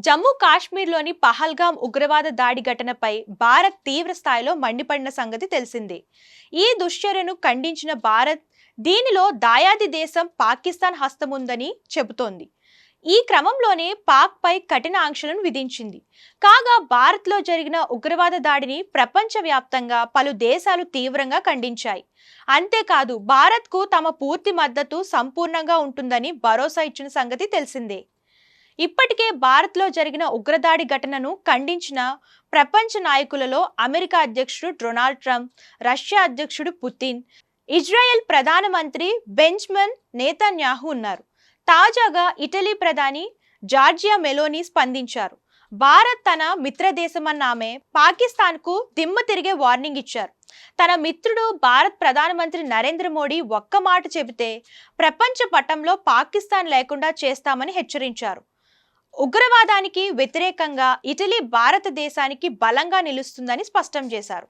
జమ్మూ కాశ్మీర్లోని పహల్గామ్ ఉగ్రవాద దాడి ఘటనపై భారత్ తీవ్ర స్థాయిలో మండిపడిన సంగతి తెలిసిందే. ఈ దుశ్చర్యను ఖండించిన భారత్ దీనిలో దాయాది దేశం పాకిస్తాన్ హస్తముందని చెబుతోంది. ఈ క్రమంలోనే పాక్ పై కఠిన ఆంక్షలను విధించింది. కాగా భారత్లో జరిగిన ఉగ్రవాద దాడిని ప్రపంచవ్యాప్తంగా పలు దేశాలు తీవ్రంగా ఖండించాయి. అంతేకాదు భారత్కు తమ పూర్తి మద్దతు సంపూర్ణంగా ఉంటుందని భరోసా ఇచ్చిన సంగతి తెలిసిందే. ఇప్పటికే భారత్లో జరిగిన ఉగ్రదాడి ఘటనను ఖండించిన ప్రపంచ నాయకులలో అమెరికా అధ్యక్షుడు డొనాల్డ్ ట్రంప్, రష్యా అధ్యక్షుడు పుతిన్, ఇజ్రాయెల్ ప్రధానమంత్రి బెంజమిన్ నెతన్యాహు ఉన్నారు. తాజాగా ఇటలీ ప్రధాని జార్జియా మెలోనీ స్పందించారు. భారత్ తన మిత్రదేశమన్న ఆమె పాకిస్తాన్కు దిమ్మ తిరిగే వార్నింగ్ ఇచ్చారు. తన మిత్రుడు భారత్ ప్రధానమంత్రి నరేంద్ర మోడీ ఒక్క మాట చెబితే ప్రపంచ పటంలో పాకిస్తాన్ లేకుండా చేస్తామని హెచ్చరించారు. ఉగ్రవాదానికి వ్యతిరేకంగా ఇటలీ భారతదేశానికి బలంగా నిలుస్తుందని స్పష్టం చేశారు.